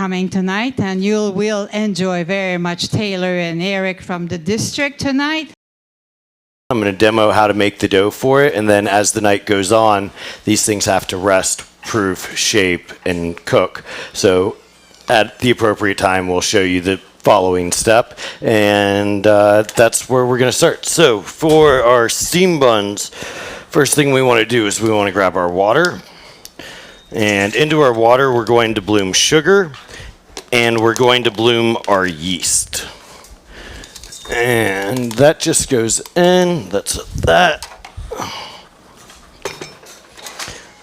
coming tonight, and you will enjoy very much Taylor and Eric from the district tonight. I'm going to demo how to make the dough for it, and then as the night goes on, these things have to rest, proof, shape, and cook. So at the appropriate time, we'll show you the following step, and that's where we're going to start. So for our steam buns, first thing we want to do is we want to grab our water, and into our water we're going to bloom sugar, and we're going to bloom our yeast. And that just goes in, that's that.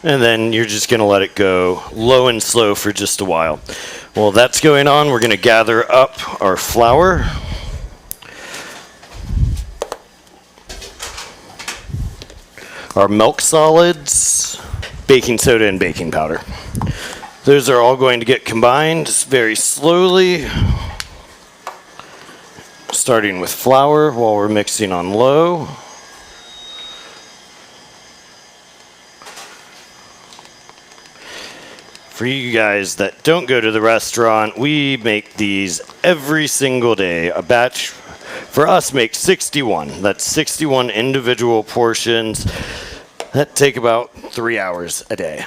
And then you're just gonna let it go low and slow for just a while. While that's going on, we're gonna gather up our flour. Our milk solids, baking soda, and baking powder. Those are all going to get combined very slowly. Starting with flour while we're mixing on low. For you guys that don't go to the restaurant, we make these every single day. A batch for us makes 61. That's 61 individual portions that take about 3 hours a day.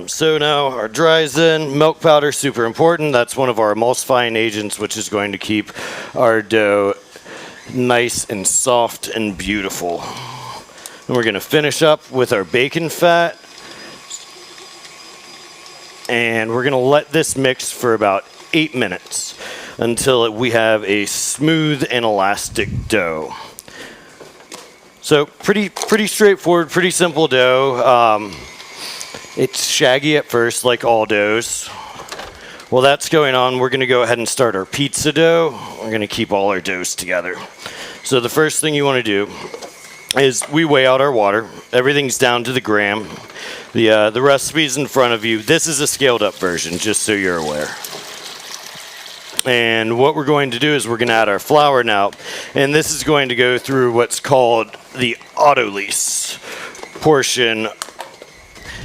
So now our dry's in. Milk powder, super important. That's one of our emulsifying agents, which is going to keep our dough nice and soft and beautiful. And we're going to finish up with our bacon fat. And we're going to let this mix for about 8 minutes until we have a smooth and elastic dough. So pretty straightforward, pretty simple dough. It's shaggy at first, like all doughs. While that's going on, we're going to go ahead and start our pizza dough. We're going to keep all our doughs together. So the first thing you want to do is we weigh out our water. Everything's down to the gram. The recipe's in front of you. This is a scaled up version, just so you're aware. And what we're going to do is we're going to add our flour now. And this is going to go through what's called the autolyse portion.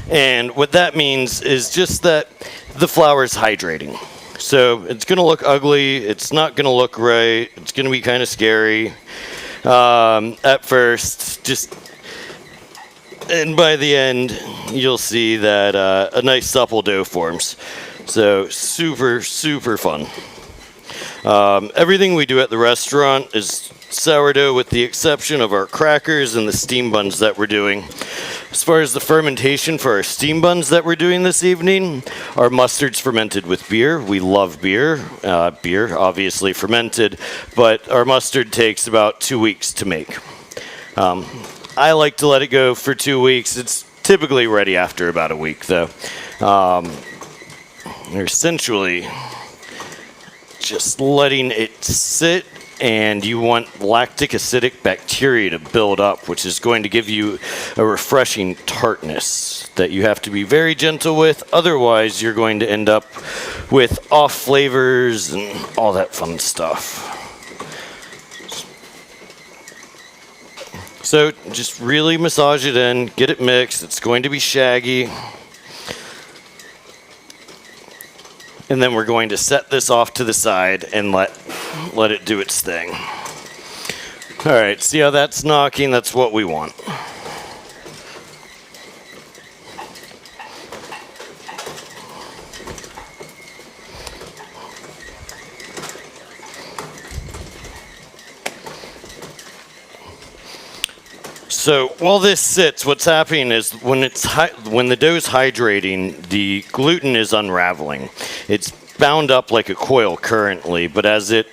And what that means is just that the flour is hydrating. So it's going to look ugly. It's not going to look right. It's going to be kind of scary at first. And by the end, you'll see that a nice supple dough forms. So super, super fun. Everything we do at the restaurant is sourdough with the exception of our crackers and the steam buns that we're doing. As far as the fermentation for our steam buns that we're doing this evening, our mustard's fermented with beer. We love beer. Beer, obviously fermented, but our mustard takes about 2 weeks to make. I like to let it go for 2 weeks. It's typically ready after about a week, though. You're essentially just letting it sit, and you want lactic acidic bacteria to build up, which is going to give you a refreshing tartness that you have to be very gentle with. Otherwise, you're going to end up with off flavors and all that fun stuff. So just really massage it in, get it mixed. It's going to be shaggy. And then we're going to set this off to the side and let it do its thing. All right, see how that's knocking? That's what we want. So while this sits, what's happening is when the dough is hydrating, the gluten is unraveling. It's bound up like a coil currently, but as it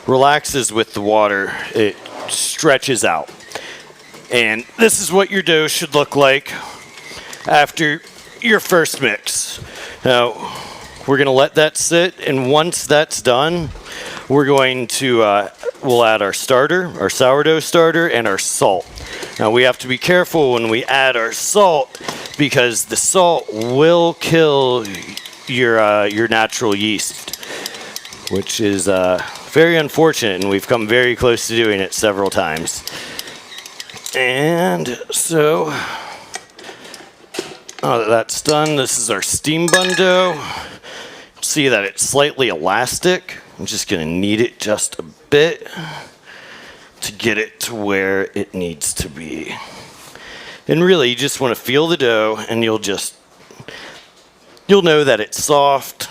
relaxes with the water, it stretches out. And this is what your dough should look like after your first mix. Now, we're going to let that sit, and once that's done, we're going to we'll add our starter, our sourdough starter, and our salt. Now we have to be careful when we add our salt because the salt will kill your natural yeast, which is very unfortunate, and we've come very close to doing it several times. And so, now that that's done, this is our steam bun dough. See that it's slightly elastic. I'm just going to knead it just a bit to get it to where it needs to be. And really, you just want to feel the dough, and you'll know that it's soft.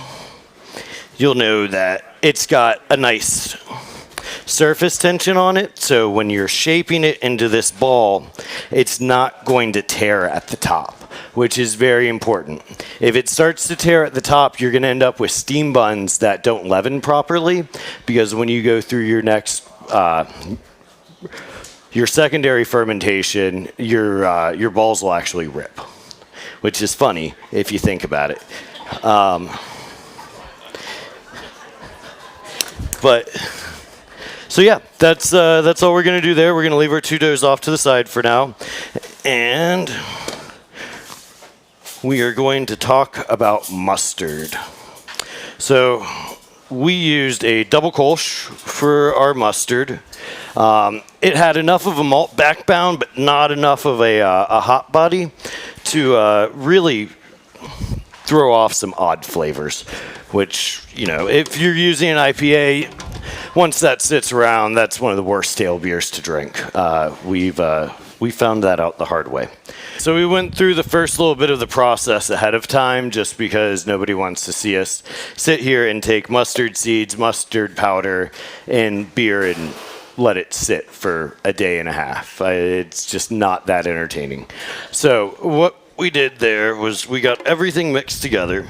You'll know that it's got a nice surface tension on it, so when you're shaping it into this ball, it's not going to tear at the top, which is very important. If it starts to tear at the top, you're going to end up with steam buns that don't leaven properly, because when you go through your next your secondary fermentation, your balls will actually rip, which is funny if you think about it. So yeah, that's all we're gonna do there. We're gonna leave our two doughs off to the side for now, and we are going to talk about mustard. So we used a double kolsch for our mustard. It had enough of a malt backbone, but not enough of a hop body to really throw off some odd flavors, which, if you're using an IPA, once that sits around, that's one of the worst stale beers to drink. We found that out the hard way. So we went through the first little bit of the process ahead of time, just because nobody wants to see us sit here and take mustard seeds, mustard powder, and beer and let it sit for a day and a half. It's just not that entertaining. So what we did there was we got everything mixed together,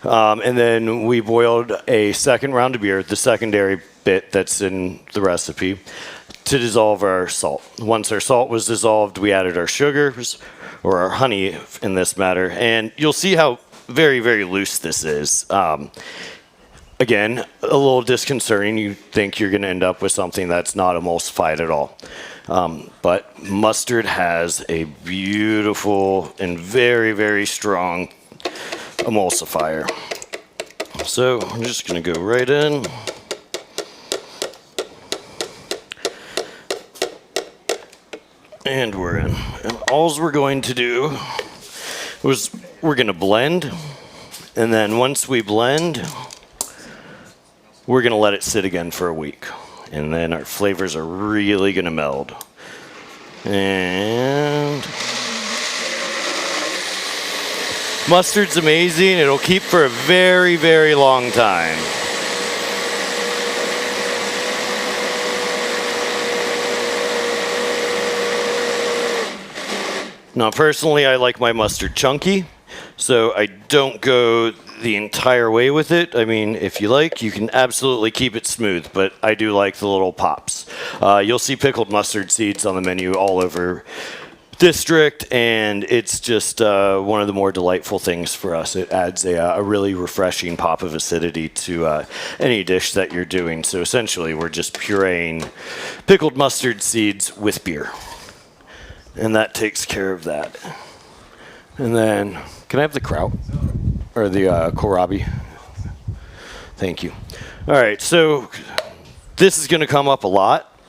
and then we boiled a second round of beer, the secondary bit that's in the recipe, to dissolve our salt. Once our salt was dissolved, we added our sugars, or our honey in this matter, and you'll see how very, very loose this is. Again, a little disconcerting. You think you're going to end up with something that's not emulsified at all. But mustard has a beautiful and very, very strong emulsifier. So I'm just going to go right in. And we're in. And all we're going to do was we're going to blend. And then once we blend, we're going to let it sit again for a week. And then our flavors are really going to meld. And mustard's amazing. It'll keep for a very, very long time. Now, personally, I like my mustard chunky, so I don't go the entire way with it. I mean, if you like, you can absolutely keep it smooth, but I do like the little pops. You'll see pickled mustard seeds on the menu all over District, and it's just one of the more delightful things for us. It adds a really refreshing pop of acidity to any dish that you're doing. So essentially, we're just pureeing pickled mustard seeds with beer. And that takes care of that. And then, can I have the kraut? Or the kohlrabi? Thank you. All right, so this is going to come up a lot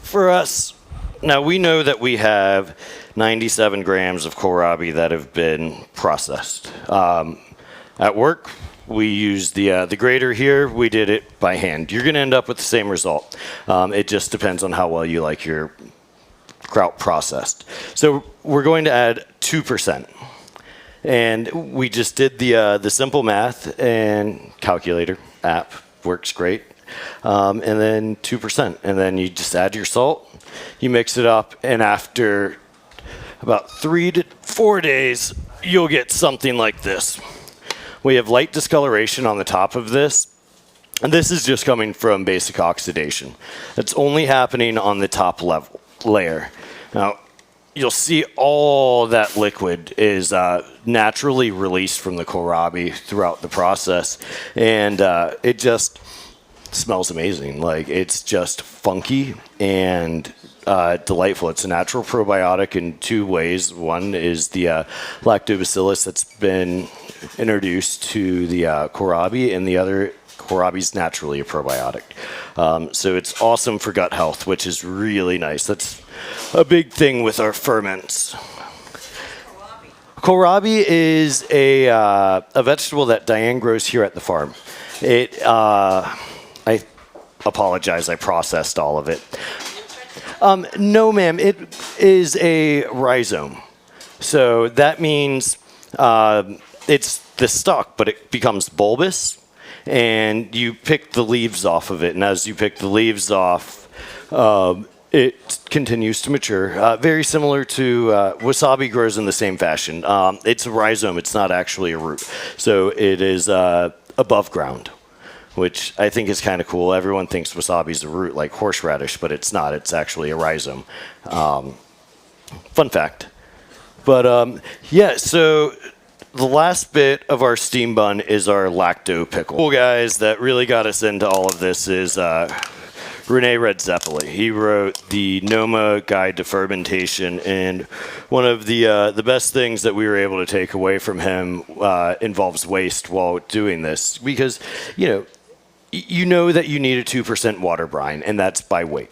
for us. Now, we know that we have 97 grams of kohlrabi that have been processed. At work, we used the grater here. We did it by hand. You're going to end up with the same result. It just depends on how well you like your kraut processed. So we're going to add 2%. And we just did the simple math, and calculator app works great. And then 2%. And then you just add your salt, you mix it up, and after about 3 to 4 days, you'll get something like this. We have light discoloration on the top of this. And this is just coming from basic oxidation. It's only happening on the top layer. Now, you'll see all that liquid is naturally released from the kohlrabi throughout the process, and it just smells amazing. Like, it's just funky and delightful. It's a natural probiotic in two ways. One is the lactobacillus that's been introduced to the kohlrabi, and the other, kohlrabi is naturally a probiotic. So it's awesome for gut health, which is really nice. That's a big thing with our ferments. Kohlrabi is a vegetable that Diane grows here at the farm. I apologize, I processed all of it. No, ma'am, it is a rhizome. So that means it's the stalk, but it becomes bulbous, and you pick the leaves off of it. And as you pick the leaves off, it continues to mature. Very similar to wasabi grows in the same fashion. It's a rhizome. It's not actually a root. So it is above ground, which I think is kind of cool. Everyone thinks wasabi is a root like horseradish, but it's not. It's actually a rhizome. Fun fact. But yeah, so the last bit of our steam bun is our lacto pickle. Cool guys that really got us into all of this is Rene Redzeppeli. He wrote the Noma Guide to Fermentation, and one of the best things that we were able to take away from him involves waste while doing this, because you know that you need a 2% water brine, and that's by weight.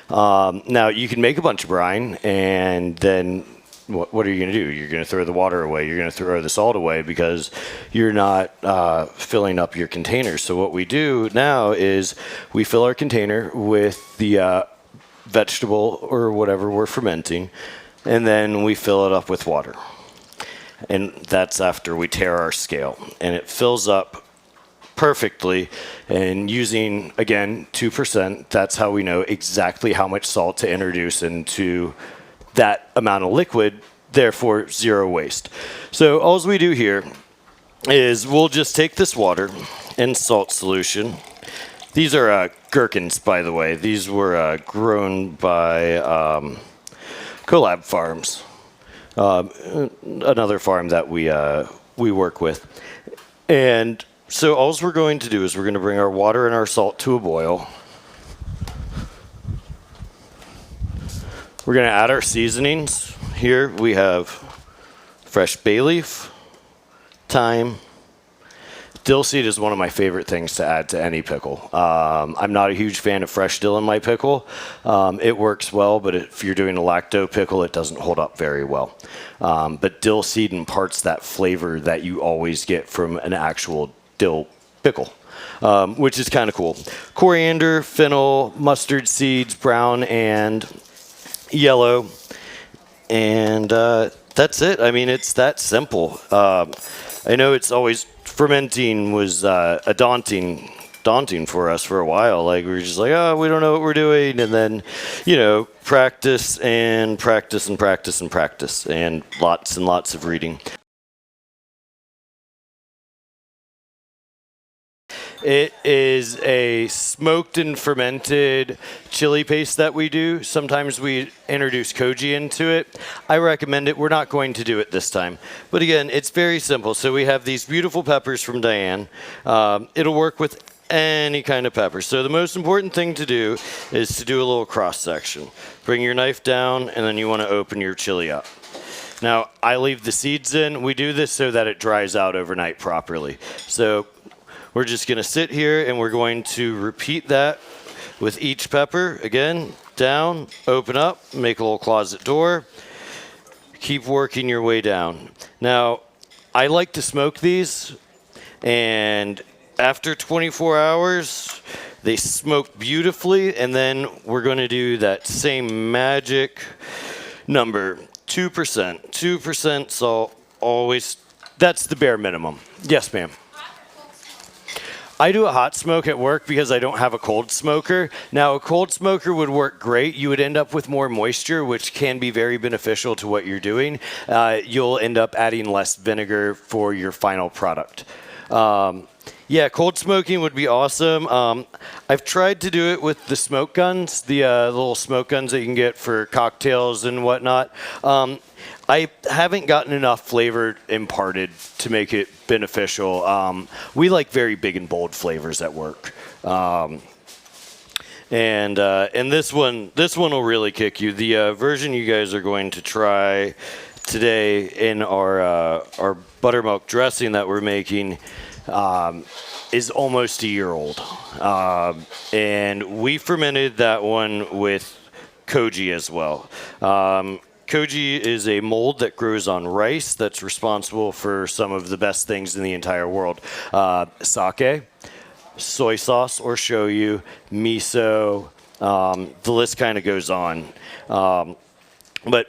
Now you can make a bunch of brine, and then what are you going to do? You're going to throw the water away. You're going to throw the salt away because you're not filling up your containers. So what we do now is we fill our container with the vegetable or whatever we're fermenting, and then we fill it up with water. And that's after we tear our scale. And it fills up perfectly, and using, again, 2%, that's how we know exactly how much salt to introduce into that amount of liquid, therefore zero waste. So all we do here is we'll just take this water and salt solution. These are gherkins, by the way. These were grown by Collab Farms, another farm that we work with. And so all we're going to do is we're going to bring our water and our salt to a boil. We're going to add our seasonings. Here we have fresh bay leaf, thyme. Dill seed is one of my favorite things to add to any pickle. I'm not a huge fan of fresh dill in my pickle. It works well, but if you're doing a lacto pickle, it doesn't hold up very well. But dill seed imparts that flavor that you always get from an actual dill pickle, which is kind of cool. Coriander, fennel, mustard seeds, brown and yellow, and that's it. I mean, it's that simple. I know it's always fermenting was a daunting for us for a while. Like we were just like, oh, we don't know what we're doing, and then practice and practice and practice and practice, and lots of reading. It is a smoked and fermented chili paste that we do. Sometimes we introduce koji into it. I recommend it. We're not going to do it this time. But again, it's very simple. So we have these beautiful peppers from Diane. It'll work with any kind of pepper. So the most important thing to do is to do a little cross section. Bring your knife down, and then you want to open your chili up. Now, I leave the seeds in. We do this so that it dries out overnight properly. So we're just going to sit here, and we're going to repeat that with each pepper. Again, down, open up, make a little closet door. Keep working your way down. Now, I like to smoke these, and after 24 hours, they smoke beautifully, and then we're going to do that same magic number, 2%. 2% salt, always. That's the bare minimum. Yes, ma'am. I do a hot smoke at work because I don't have a cold smoker. Now, a cold smoker would work great. You would end up with more moisture, which can be very beneficial to what you're doing. You'll end up adding less vinegar for your final product. Yeah, cold smoking would be awesome. I've tried to do it with the smoke guns, the little smoke guns that you can get for cocktails and whatnot. I haven't gotten enough flavor imparted to make it beneficial. We like very big and bold flavors at work. And this one will really kick you. The version you guys are going to try today in our buttermilk dressing that we're making is almost a year old. And we fermented that one with koji as well. Koji is a mold that grows on rice that's responsible for some of the best things in the entire world. Sake, soy sauce or shoyu, miso, the list kind of goes on. But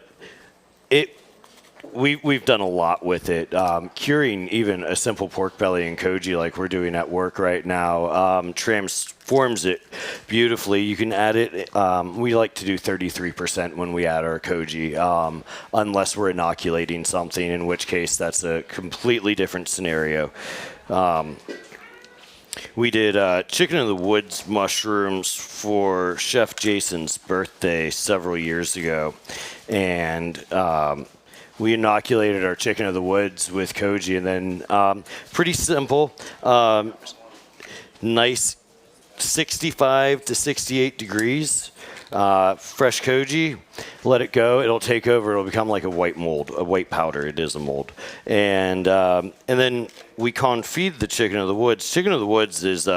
we've done a lot with it. Curing even a simple pork belly in koji like we're doing at work right now transforms it beautifully. You can add it. We like to do 33% when we add our koji, unless we're inoculating something, in which case that's a completely different scenario. We did chicken of the woods mushrooms for Chef Jason's birthday several years ago, and we inoculated our chicken of the woods with koji, and then pretty simple, nice 65 to 68 degrees, fresh koji, let it go. It'll take over. It'll become like a white mold, a white powder. It is a mold. And then we confit the chicken of the woods. Chicken of the woods is,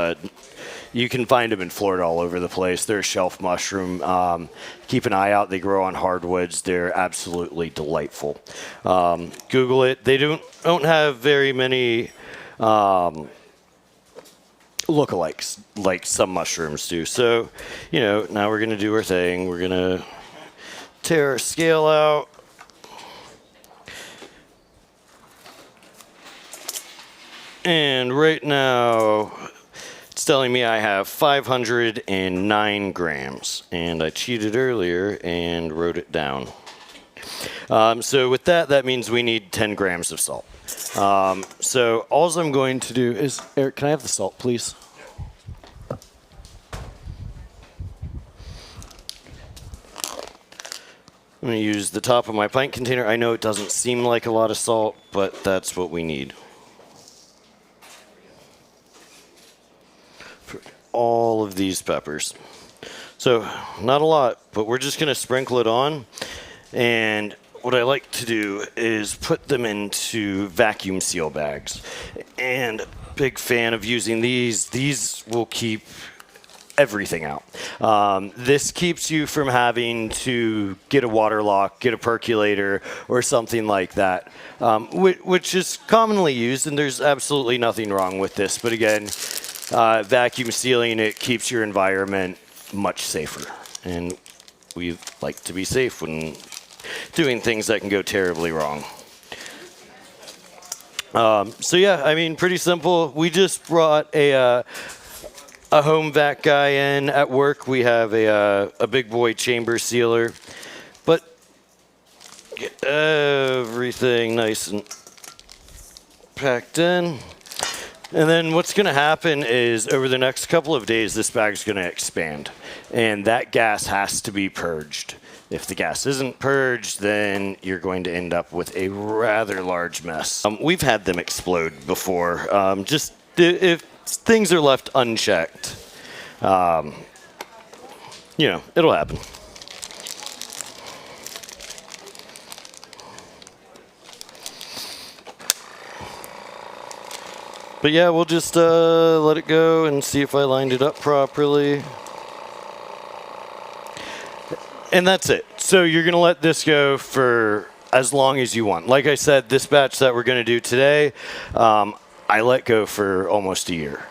you can find them in Florida all over the place. They're a shelf mushroom. Keep an eye out. They grow on hardwoods. They're absolutely delightful. Google it. They don't have very many lookalikes like some mushrooms do. So, now we're going to do our thing. We're going to tear our scale out. And right now, it's telling me I have 509 grams. And I cheated earlier and wrote it down. So with that means we need 10 grams of salt. So all I'm going to do is, Eric, can I have the salt, please? I'm going to use the top of my pint container. I know it doesn't seem like a lot of salt, but that's what we need. For all of these peppers. So not a lot, but we're just going to sprinkle it on. And what I like to do is put them into vacuum seal bags. And big fan of using these. These will keep everything out. This keeps you from having to get a water lock, get a percolator, or something like that, which is commonly used, and there's absolutely nothing wrong with this. But again, vacuum sealing it keeps your environment much safer. And we like to be safe when doing things that can go terribly wrong. So yeah, I mean, pretty simple. We just brought a home vac guy in at work. We have a big boy chamber sealer, but get everything nice and packed in. And then what's going to happen is over the next couple of days, this bag's going to expand, and that gas has to be purged. If the gas isn't purged, then you're going to end up with a rather large mess. We've had them explode before. Just if things are left unchecked, it'll happen. But yeah, we'll just let it go and see if I lined it up properly. And that's it. So you're going to let this go for as long as you want. Like I said, this batch that we're going to do today, I let go for almost a year.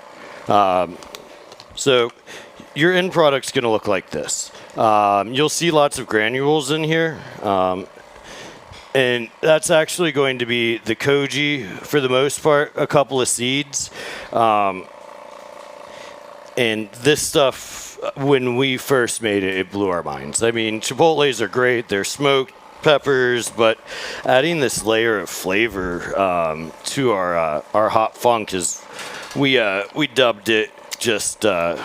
So your end product's going to look like this. You'll see lots of granules in here. And that's actually going to be the koji for the most part, a couple of seeds. And this stuff, when we first made it, it blew our minds. I mean, chipotles are great. They're smoked peppers, but adding this layer of flavor to our hot funk is, we dubbed it, just took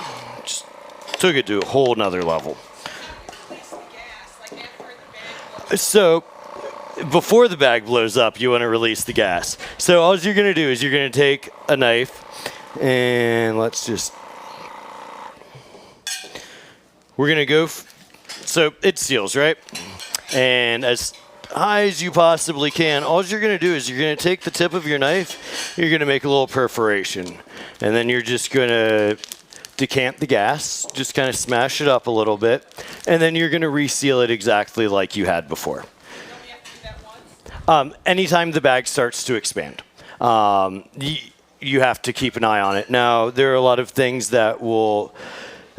it to a whole nother level. So before the bag blows up, you want to release the gas. So all you're going to do is you're going to take a knife, and we're going to go, so it seals, right? And as high as you possibly can, all you're going to do is you're going to take the tip of your knife, you're going to make a little perforation, and then you're just going to decant the gas, just kind of smash it up a little bit, and then you're going to reseal it exactly like you had before. Anytime the bag starts to expand, you have to keep an eye on it. Now, there are a lot of things that will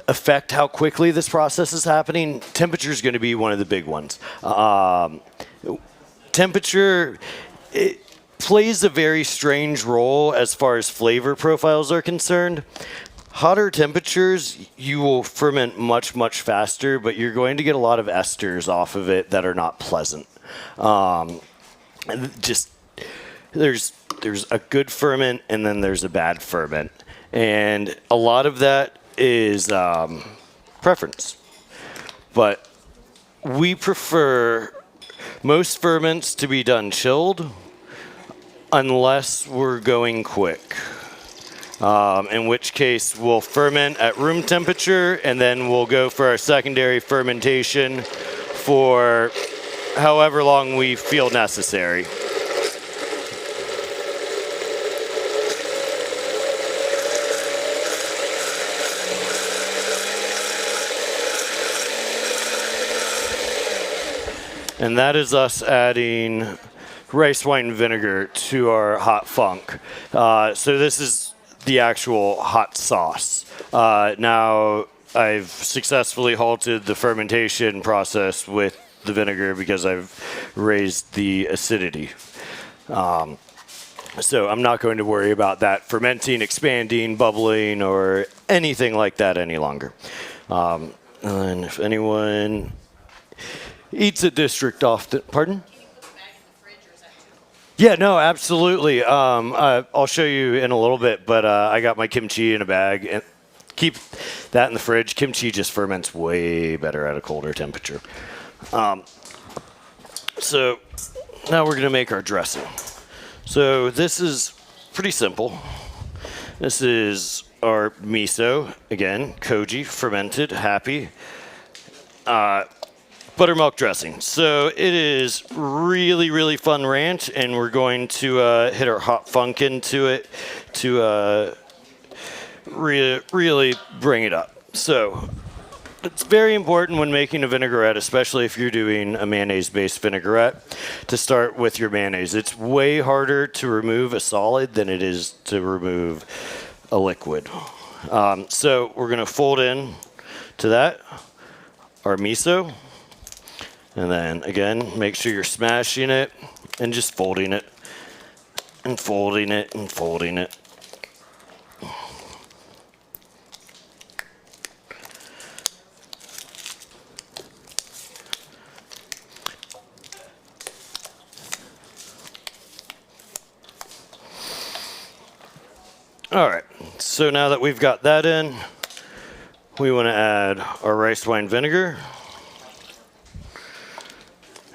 affect how quickly this process is happening. Temperature is going to be one of the big ones. Temperature, it plays a very strange role as far as flavor profiles are concerned. Hotter temperatures, you will ferment much, much faster, but you're going to get a lot of esters off of it that are not pleasant. Just there's a good ferment and then there's a bad ferment, and a lot of that is preference. But we prefer most ferments to be done chilled, unless we're going quick. In which case, we'll ferment at room temperature, and then we'll go for our secondary fermentation for however long we feel necessary. And that is us adding rice wine vinegar to our hot funk. So this is the actual hot sauce. Now, I've successfully halted the fermentation process with the vinegar because I've raised the acidity. So I'm not going to worry about that fermenting, expanding, bubbling, or anything like that any longer. And if anyone eats at district often, pardon? Yeah, no, absolutely. I'll show you in a little bit, but I got my kimchi in a bag, and keep that in the fridge. Kimchi just ferments way better at a colder temperature. So now we're going to make our dressing. So this is pretty simple. This is our miso, again, koji, fermented, happy. Buttermilk dressing. So it is really, really fun ranch, and we're going to hit our hot funk into it to really bring it up. So it's very important when making a vinaigrette, especially if you're doing a mayonnaise-based vinaigrette, to start with your mayonnaise. It's way harder to remove a solid than it is to remove a liquid. So we're going to fold in to that our miso. And then, again, make sure you're smashing it and just folding it and folding it and folding it. All right, so now that we've got that in, we want to add our rice wine vinegar.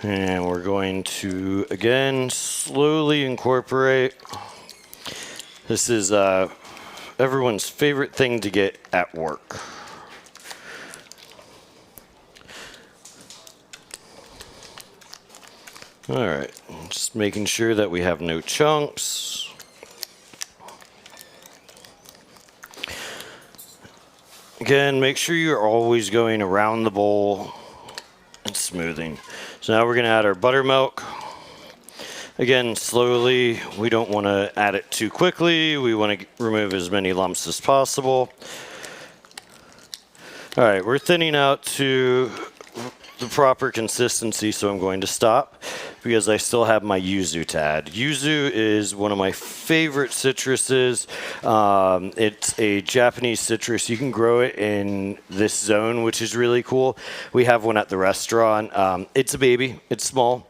And we're going to, again, slowly incorporate. This is everyone's favorite thing to get at work. All right, just making sure that we have no chunks. Again, make sure you're always going around the bowl and smoothing. So now we're going to add our buttermilk. Again, slowly. We don't want to add it too quickly. We want to remove as many lumps as possible. All right, we're thinning out to the proper consistency, so I'm going to stop because I still have my yuzu to add. Yuzu is one of my favorite citruses. It's a Japanese citrus. You can grow it in this zone, which is really cool. We have one at the restaurant. It's a baby. It's small.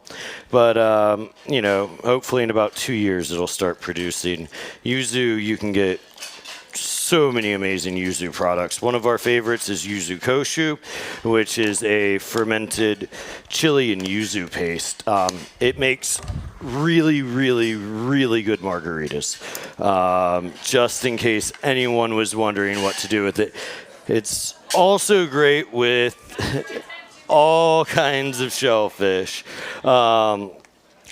But, hopefully in about 2 years it'll start producing. Yuzu, you can get so many amazing yuzu products. One of our favorites is yuzu koshu, which is a fermented chili and yuzu paste. It makes really, really, really good margaritas. Just in case anyone was wondering what to do with it. It's also great with all kinds of shellfish. And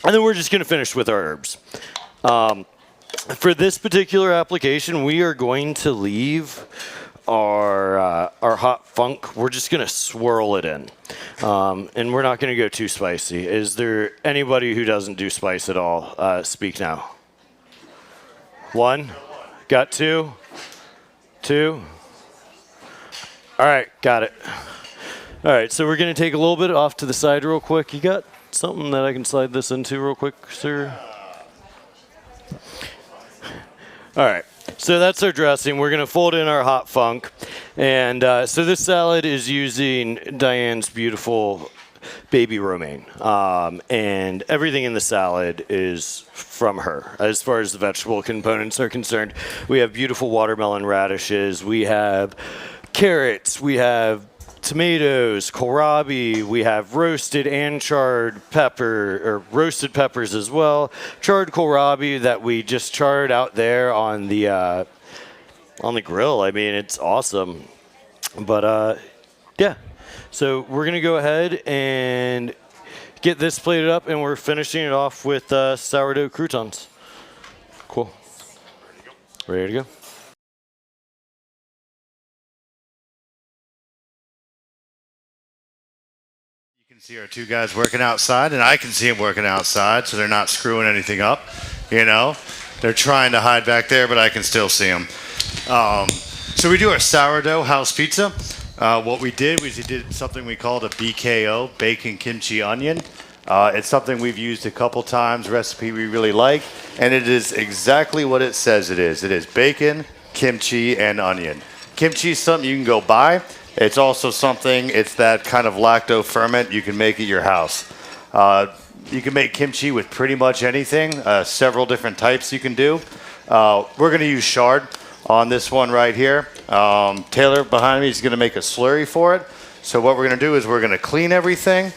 then we're just going to finish with our herbs. For this particular application, we are going to leave our hot funk. We're just gonna swirl it in, and we're not gonna go too spicy. Is there anybody who doesn't do spice at all? Speak now. One, got two, two. All right, got it. All right, so we're gonna take a little bit off to the side real quick. You got something that I can slide this into real quick, sir? All right, so that's our dressing. We're gonna fold in our hot funk. And so this salad is using Diane's beautiful baby romaine. And everything in the salad is from her. As far as the vegetable components are concerned, we have beautiful watermelon radishes. We have carrots. We have tomatoes, kohlrabi, we have roasted and charred pepper, or roasted peppers as well. Charred kohlrabi that we just charred out there on the grill. I mean, it's awesome. But yeah, so we're gonna go ahead and get this plated up, and we're finishing it off with sourdough croutons. Cool. Ready to go? See our two guys working outside, and I can see them working outside, so they're not screwing anything up. You know, they're trying to hide back there, but I can still see them. So we do our sourdough house pizza. What we did was we did something we called a BKO, bacon kimchi onion. It's something we've used a couple times, recipe we really like, and it is exactly what it says it is. It is bacon, kimchi, and onion. Kimchi is something you can go buy. It's also something, it's that kind of lacto ferment you can make at your house. You can make kimchi with pretty much anything, several different types you can do. We're going to use chard on this one right here. Taylor behind me is going to make a slurry for it. So what we're going to do is we're going to clean everything.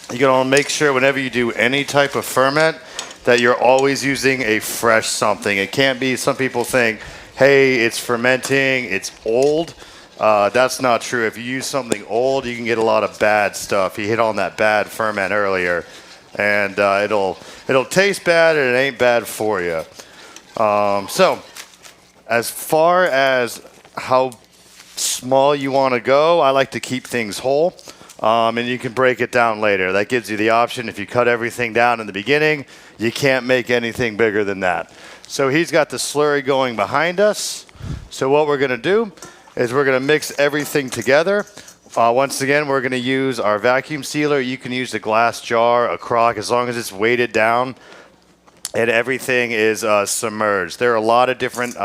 You're going to make sure whenever you do any type of ferment that you're always using a fresh something. It can't be, some people think, hey, it's fermenting, it's old. That's not true. If you use something old, you can get a lot of bad stuff. You hit on that bad ferment earlier, and it'll taste bad, and it ain't bad for you. So, as far as how small you want to go, I like to keep things whole, and you can break it down later. That gives you the option. If you cut everything down in the beginning, you can't make anything bigger than that. So he's got the slurry going behind us. So what we're going to do is we're going to mix everything together. Once again, we're going to use our vacuum sealer. You can use a glass jar, a crock, as long as it's weighted down and everything is submerged. There are a lot of different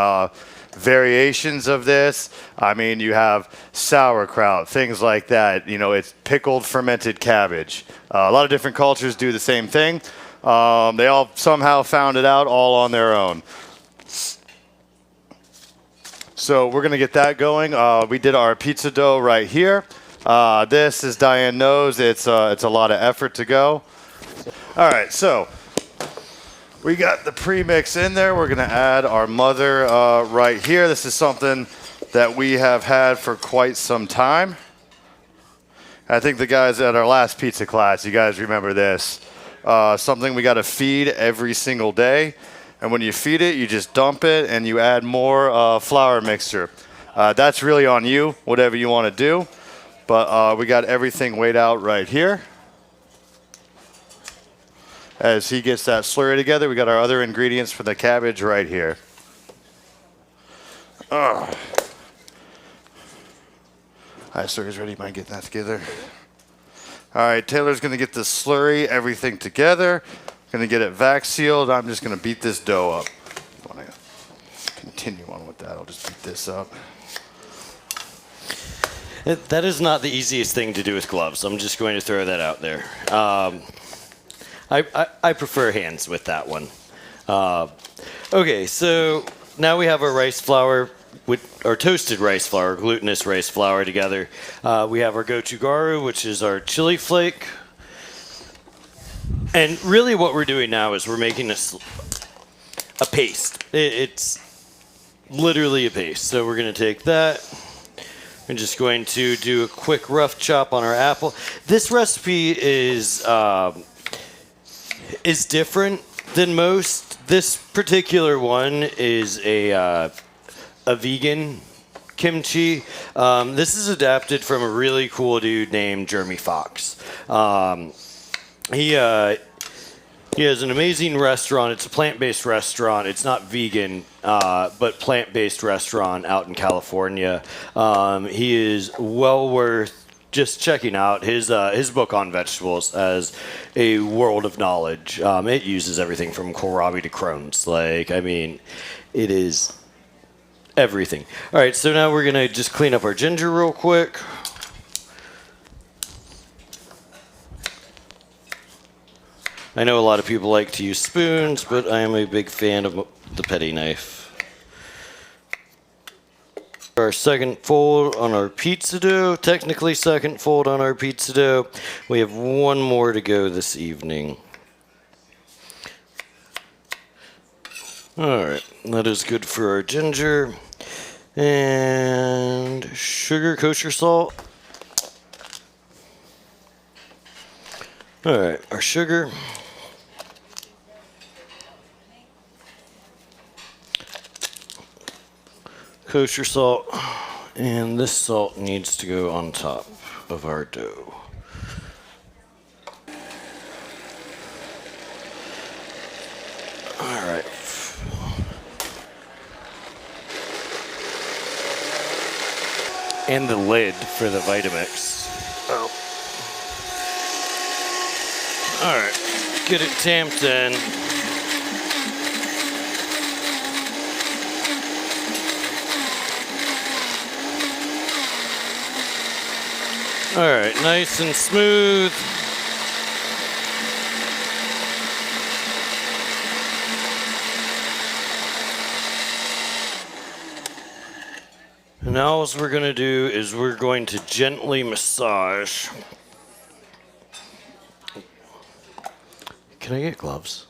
variations of this. I mean, you have sauerkraut, things like that. You know, it's pickled fermented cabbage. A lot of different cultures do the same thing. They all somehow found it out all on their own. So we're going to get that going. We did our pizza dough right here. This, as Diane knows, it's a lot of effort to go. All right, so we got the premix in there. We're going to add our mother right here. This is something that we have had for quite some time. I think the guys at our last pizza class, you guys remember this. Something we got to feed every single day. And when you feed it, you just dump it and you add more flour mixture. That's really on you, whatever you want to do. But we got everything weighed out right here. As he gets that slurry together, we got our other ingredients for the cabbage right here. All right, slurry's ready. Mind getting that together? All right, Taylor's going to get the slurry, everything together. Going to get it vac sealed. I'm just going to beat this dough up. If you want to continue on with that, I'll just beat this up. That is not the easiest thing to do with gloves. I'm just going to throw that out there. I prefer hands with that one. Okay, so now we have our rice flour, with our toasted rice flour, glutinous rice flour together. We have our gochugaru, which is our chili flake. And really what we're doing now is we're making a paste. It's literally a paste. So we're going to take that. I'm just going to do a quick rough chop on our apple. This recipe is different than most. This particular one is a vegan kimchi. This is adapted from a really cool dude named Jeremy Fox. He has an amazing restaurant. It's a plant-based restaurant. It's not vegan, but plant-based restaurant out in California. He is well worth just checking out. His book on vegetables as a world of knowledge. It uses everything from kohlrabi to Crohn's. It is everything. All right, so now we're gonna just clean up our ginger real quick. I know a lot of people like to use spoons, but I am a big fan of the petty knife. Our second fold on our pizza dough, technically second fold on our pizza dough. We have one more to go this evening. All right, that is good for our ginger. And sugar, kosher salt. All right, our sugar. Kosher salt, and this salt needs to go on top of our dough. All right. And the lid for the Vitamix. Oh. All right, get it tamped in. All right, nice and smooth. And now what we're going to do is we're going to gently massage. Can I get gloves?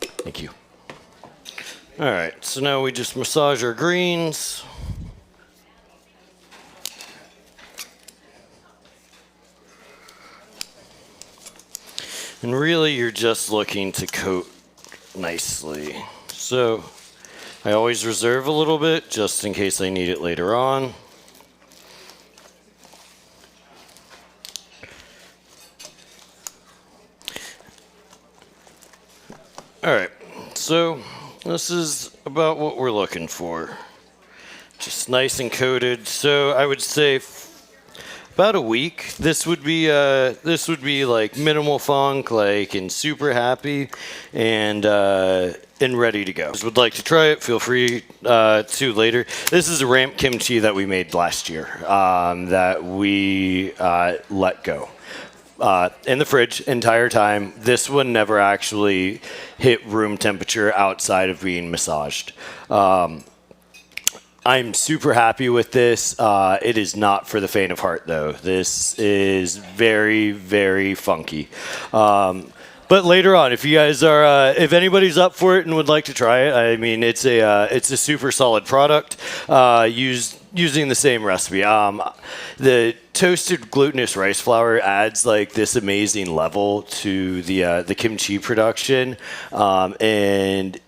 Thank you. All right, so now we just massage our greens. And really, you're just looking to coat nicely. So I always reserve a little bit just in case I need it later on. All right, so this is about what we're looking for. Just nice and coated. So I would say about a week. This would be like minimal funk, and super happy, and ready to go. If you would like to try it, feel free to later. This is a ramp kimchi that we made last year that we let go. In the fridge entire time. This one never actually hit room temperature outside of being massaged. I'm super happy with this. It is not for the faint of heart, though. This is very, very funky. But later on, if you guys are, if anybody's up for it and would like to try it, I mean, it's a super solid product. Using the same recipe. The toasted glutinous rice flour adds this amazing level to the kimchi production, and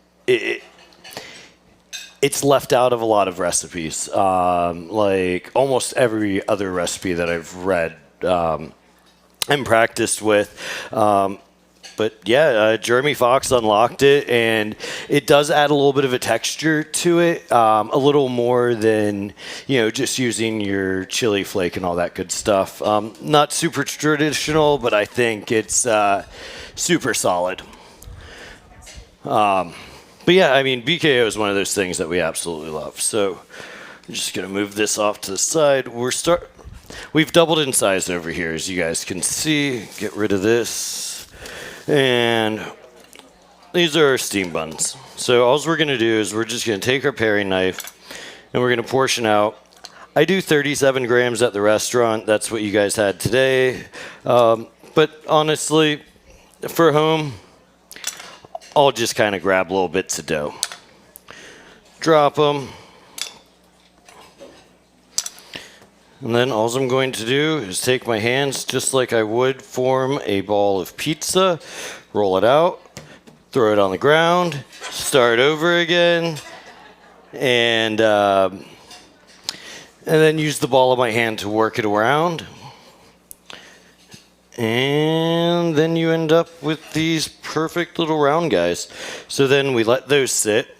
it's left out of a lot of recipes. Almost every other recipe that I've read and practiced with. But yeah, Jeremy Fox unlocked it, and it does add a little bit of a texture to it, a little more than, just using your chili flake and all that good stuff. Not super traditional, but I think it's super solid. But yeah, I mean, BKO is one of those things that we absolutely love. So I'm just going to move this off to the side. We've doubled in size over here, as you guys can see. Get rid of this. And these are our steam buns. So all we're going to do is we're just going to take our paring knife and we're going to portion out. I do 37 grams at the restaurant. That's what you guys had today. But honestly, for home, I'll just kind of grab little bits of dough. Drop them. And then all I'm going to do is take my hands, just like I would form a ball of pizza, roll it out, throw it on the ground, start over again, and then use the ball of my hand to work it around. And then you end up with these perfect little round guys. So then we let those sit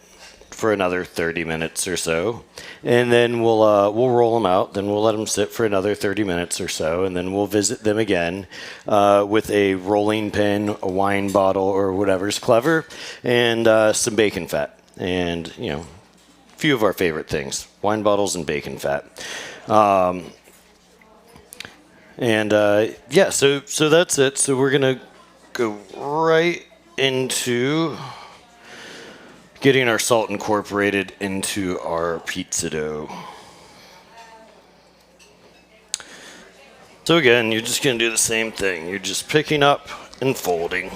for another 30 minutes or so, and then we'll roll them out. Then we'll let them sit for another 30 minutes or so, and then we'll visit them again with a rolling pin, a wine bottle, or whatever's clever, and some bacon fat, and a few of our favorite things: wine bottles and bacon fat. So that's it. So we're gonna go right into getting our salt incorporated into our pizza dough. So again, you're just gonna do the same thing. You're just picking up and folding.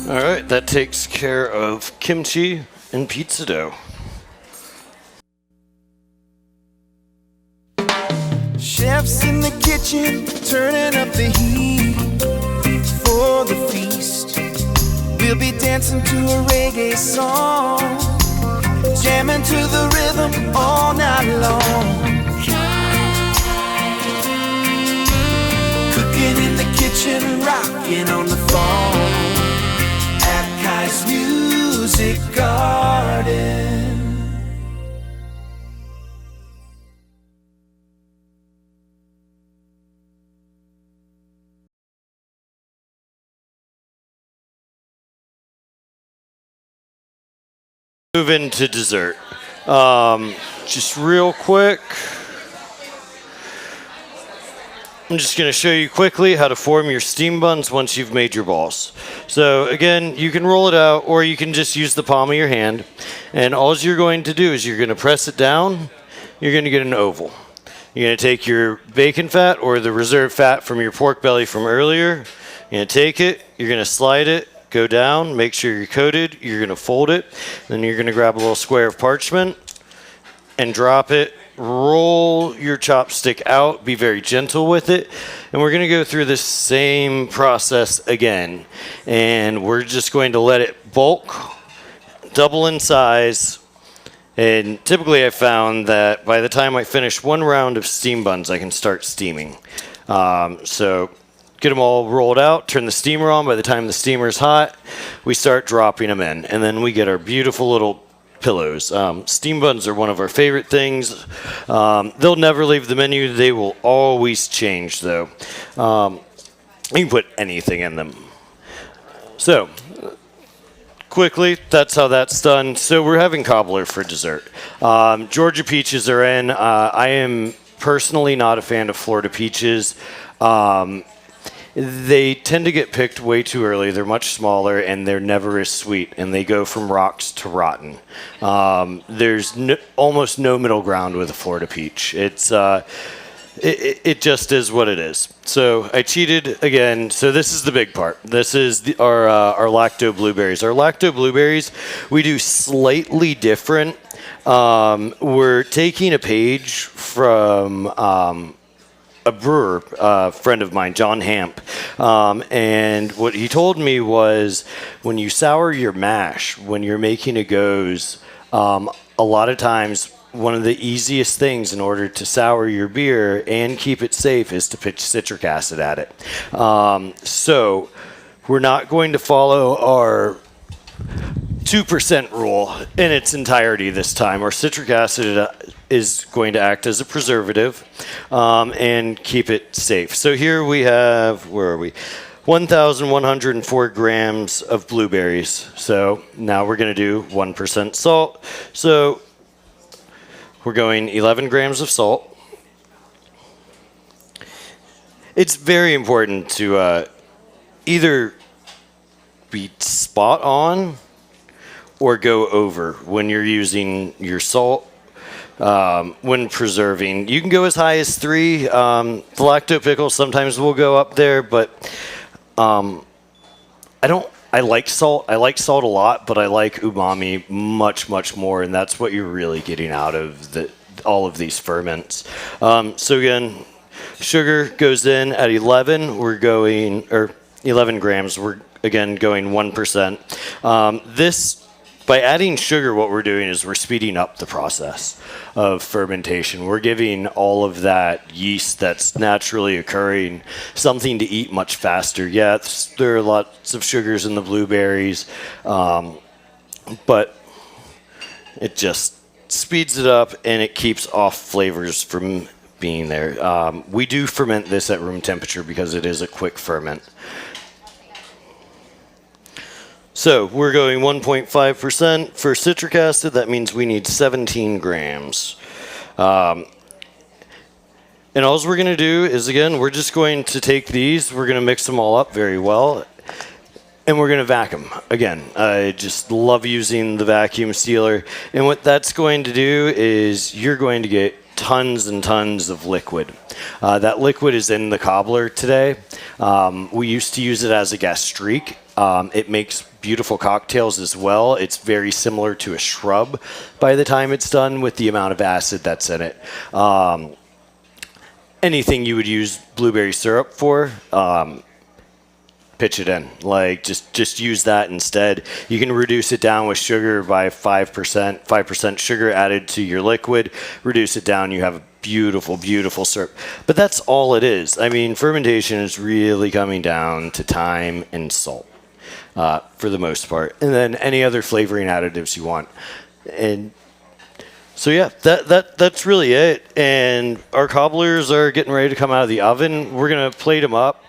All right, that takes care of kimchi and pizza dough. Chefs in the kitchen, turning up the heat for the feast. We'll be dancing to a reggae song, jamming to the rhythm all night long. Cooking in the kitchen, rocking on the phone. Kai's Music Garden. Move into dessert. Just real quick, I'm just going to show you quickly how to form your steam buns once you've made your balls. So again, you can roll it out, or you can just use the palm of your hand. And all you're going to do is you're going to press it down. You're going to get an oval. You're going to take your bacon fat or the reserve fat from your pork belly from earlier. You're going to take it. You're going to slide it, go down, make sure you're coated. You're going to fold it. Then you're going to grab a little square of parchment and drop it. Roll your chopstick out, be very gentle with it, and we're going to go through this same process again. And we're just going to let it bulk, double in size, and typically I found that by the time I finish one round of steam buns, I can start steaming. So get them all rolled out, turn the steamer on. By the time the steamer's hot, we start dropping them in, and then we get our beautiful little pillows. Steam buns are one of our favorite things. They'll never leave the menu. They will always change, though. You can put anything in them. So, quickly, that's how that's done. So we're having cobbler for dessert. Georgia peaches are in. I am personally not a fan of Florida peaches. They tend to get picked way too early. They're much smaller, and they're never as sweet, and they go from rocks to rotten. There's almost no middle ground with a Florida peach. It just is what it is. So I cheated again. So this is the big part. This is our lacto blueberries. Our lacto blueberries, we do slightly different. We're taking a page from a brewer, friend of mine, John Hamp, and what he told me was when you sour your mash, when you're making a goes, a lot of times one of the easiest things in order to sour your beer and keep it safe is to pitch citric acid at it. So we're not going to follow our 2% rule in its entirety this time. Our citric acid is going to act as a preservative and keep it safe. So here we have, where are we? 1,104 grams of blueberries. So now we're going to do 1% salt. So we're going 11 grams of salt, It's very important to either be spot on or go over when you're using your salt when preserving. You can go as high as 3. The lacto pickle sometimes will go up there, but I like salt. I like salt a lot, but I like umami much, much more, and that's what you're really getting out of all of these ferments. So again, sugar goes in at 11. We're going, or 11 grams. We're again going 1%. By adding sugar, what we're doing is we're speeding up the process of fermentation. We're giving all of that yeast that's naturally occurring something to eat much faster. Yes, there are lots of sugars in the blueberries, but it just speeds it up and it keeps off flavors from being there. We do ferment this at room temperature because it is a quick ferment. So we're going 1.5% for citric acid. That means we need 17 grams. And all we're going to do is, again, we're just going to take these. We're going to mix them all up very well. And we're going to vacuum. Again, I just love using the vacuum sealer. And what that's going to do is you're going to get tons and tons of liquid. That liquid is in the cobbler today. We used to use it as a gastrique. It makes beautiful cocktails as well. It's very similar to a shrub by the time it's done with the amount of acid that's in it. Anything you would use blueberry syrup for, pitch it in. Like just use that instead. You can reduce it down with sugar by 5%. 5% sugar added to your liquid. Reduce it down. You have a beautiful, beautiful syrup. But that's all it is. I mean, fermentation is really coming down to time and salt. For the most part, and then any other flavoring additives you want. And so yeah, that's really it. And our cobblers are getting ready to come out of the oven. We're gonna plate them up.